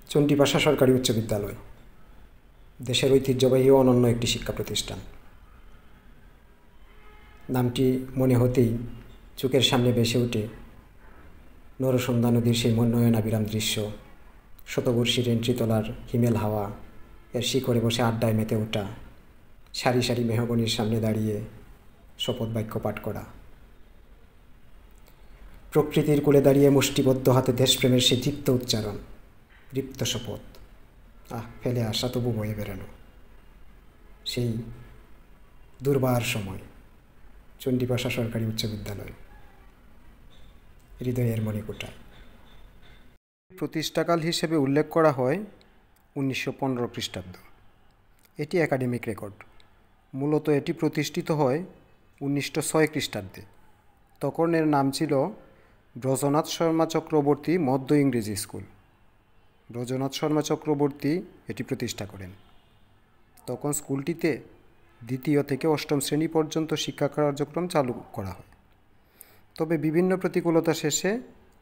চণ্ডীপাশা সরকারি উচ্চ বিদ্যালয় দেশের ঐতিহ্যবাহী ও অনন্য একটি শিক্ষা প্রতিষ্ঠান। নামটি মনে হতেই চোখের সামনে ভেসে ওঠে নরসুন্দা নদীর সেই নয়নাভিরাম দৃশ্য, শতবর্ষী রেন্ট্রিতলার হিমেল হাওয়া, এর শিখরে বসে আড্ডায় মেতে ওঠা, সারি সারি মেহগনির সামনে দাঁড়িয়ে শপথ বাক্য পাঠ করা, প্রকৃতির কোলে দাঁড়িয়ে মুষ্টিবদ্ধ হাতে দেশপ্রেমের সেই দীপ্ত উচ্চারণ, দীপ্ত শপথ, ফেলে আসা তবু বয়ে বেরানো। সেই দুর্বার সময় চণ্ডীপাশা সরকারি উচ্চ বিদ্যালয় হৃদয়ের মণিকোঠায়। প্রতিষ্ঠাকাল হিসেবে উল্লেখ করা হয় 1915 খ্রিস্টাব্দ। এটি একাডেমিক রেকর্ড। মূলত এটি প্রতিষ্ঠিত হয় 1906 খ্রিস্টাব্দে। তখন এর নাম ছিল ব্রজনাথ শর্মা চক্রবর্তী মধ্য ইংরেজি স্কুল। ব্রজনাথ শর্মা চক্রবর্তী এটি প্রতিষ্ঠা করেন। তখন স্কুলটিতে দ্বিতীয় থেকে অষ্টম শ্রেণী পর্যন্ত শিক্ষা কার্যক্রম চালু করা হয়। তবে বিভিন্ন প্রতিকূলতা শেষে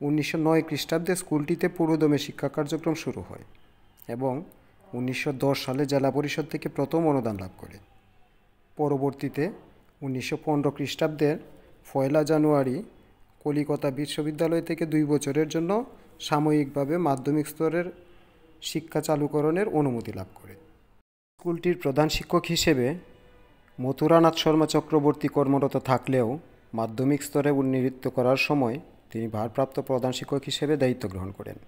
1909 খ্রিস্টাব্দে স্কুলটিতে পুরোদমে শিক্ষা কার্যক্রম শুরু হয় এবং 1910 সালে জেলা পরিষদ থেকে প্রথম অনুদান লাভ করে। পরবর্তীতে 1915 খ্রিস্টাব্দের 1 জানুয়ারি কলিকাতা বিশ্ববিদ্যালয় থেকে 2 বছরের জন্য সাময়িকভাবে মাধ্যমিক স্তরের শিক্ষা চালুকরণের অনুমতি লাভ করে। স্কুলটির প্রধান শিক্ষক হিসেবে মথুরানাথ শর্মা চক্রবর্তী কর্মরত থাকলেও মাধ্যমিক স্তরে উন্নীত করার সময় তিনি ভারপ্রাপ্ত প্রধান শিক্ষক হিসেবে দায়িত্ব গ্রহণ করেন।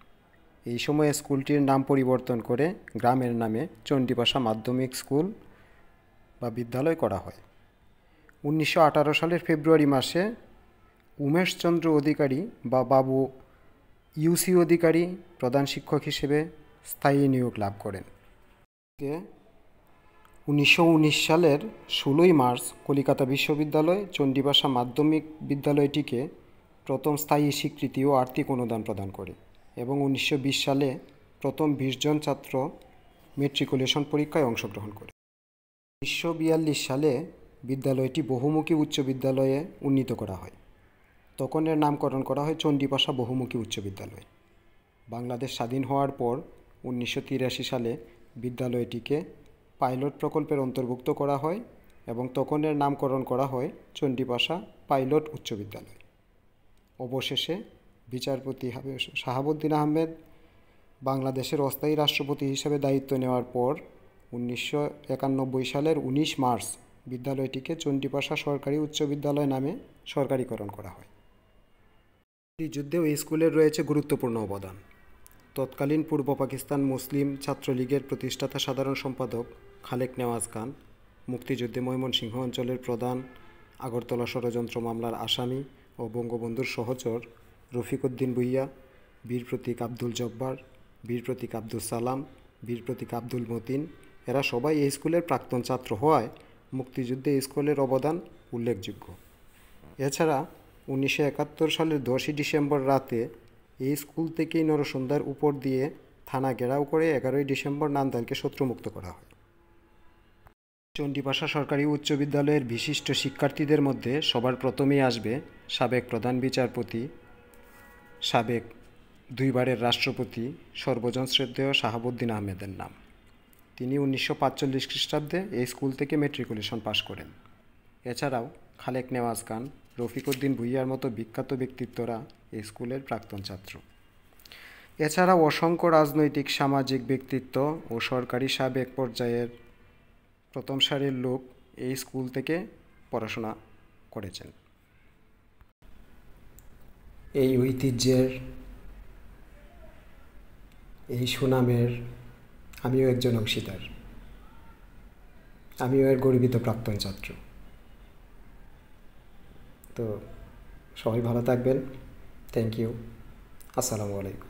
এই সময়ে স্কুলটির নাম পরিবর্তন করে গ্রামের নামে চণ্ডীপাশা মাধ্যমিক স্কুল বা বিদ্যালয় করা হয়। 1918 সালের ফেব্রুয়ারি মাসে উমেশচন্দ্র অধিকারী বা বাবু ইউসি অধিকারী প্রধান শিক্ষক হিসেবে স্থায়ী নিয়োগ লাভ করেন। 1919 সালের 16 মার্চ কলিকাতা বিশ্ববিদ্যালয় চণ্ডীপাশা মাধ্যমিক বিদ্যালয়টিকে প্রথম স্থায়ী স্বীকৃতি ও আর্থিক অনুদান প্রদান করে এবং 1920 সালে প্রথম 20 জন ছাত্র মেট্রিকুলেশন পরীক্ষায় অংশগ্রহণ করে। 1942 সালে বিদ্যালয়টি বহুমুখী উচ্চ বিদ্যালয়ে উন্নীত করা হয়। তখন এর নামকরণ করা হয় চণ্ডীপাশা বহুমুখী উচ্চ বিদ্যালয়। বাংলাদেশ স্বাধীন হওয়ার পর 1983 সালে বিদ্যালয়টিকে পাইলট প্রকল্পের অন্তর্ভুক্ত করা হয় এবং তখন এর নামকরণ করা হয় চণ্ডীপাশা পাইলট উচ্চ বিদ্যালয়। অবশেষে বিচারপতি শাহাবুদ্দিন আহমেদ বাংলাদেশের অস্থায়ী রাষ্ট্রপতি হিসেবে দায়িত্ব নেওয়ার পর 1991 সালের 19 মার্চ বিদ্যালয়টিকে চণ্ডীপাশা সরকারি উচ্চ বিদ্যালয় নামে সরকারিকরণ করা হয়। এই যুদ্ধেও এই স্কুলের রয়েছে গুরুত্বপূর্ণ অবদান। তৎকালীন পূর্ব পাকিস্তান মুসলিম ছাত্রলীগের প্রতিষ্ঠাতা সাধারণ সম্পাদক খালেক নেওয়াজ খান, মুক্তিযুদ্ধে ময়মনসিংহ অঞ্চলের প্রধান, আগরতলা ষড়যন্ত্র মামলার আসামি ও বঙ্গবন্ধুর সহচর রফিক উদ্দিন ভূঁইয়া, বীর প্রতীক আব্দুল জব্বার, বীর প্রতীক আব্দুল সালাম, বীর প্রতীক আব্দুল মতিন, এরা সবাই এই স্কুলের প্রাক্তন ছাত্র হওয়ায় মুক্তিযুদ্ধে এই স্কুলের অবদান উল্লেখযোগ্য। এছাড়া 1971 সালের 10 ডিসেম্বর রাতে এই স্কুল থেকেই নরসুন্দার উপর দিয়ে থানা ঘেরাও করে 11 ডিসেম্বর নান্দাইলকে শত্রুমুক্ত করা হয়। চণ্ডীপাশা সরকারি উচ্চ বিদ্যালয়ের বিশিষ্ট শিক্ষার্থীদের মধ্যে সবার প্রথমেই আসবে সাবেক প্রধান বিচারপতি, সাবেক 2 বারের রাষ্ট্রপতি, সর্বজন শ্রদ্ধেয় শাহাবুদ্দিন আহমেদের নাম। তিনি 1945 খ্রিস্টাব্দে এই স্কুল থেকে মেট্রিকুলেশন পাশ করেন। এছাড়াও খালেক নেওয়াজ খান, রফিক উদ্দিন ভূঁইয়ার মতো বিখ্যাত ব্যক্তিত্বরা এই স্কুলের প্রাক্তন ছাত্র। এছাড়াও অসংখ্য রাজনৈতিক সামাজিক ব্যক্তিত্ব ও সরকারি সাবেক পর্যায়ের প্রথম সারির লোক এই স্কুল থেকে পড়াশোনা করেছেন। এই ঐতিহ্যের, এই সুনামের আমিও একজন অংশীদার। আমিও এর গর্বিত প্রাক্তন ছাত্র। তো সবাই ভালো থাকবেন। Thank you. আসসালামু আলাইকুম।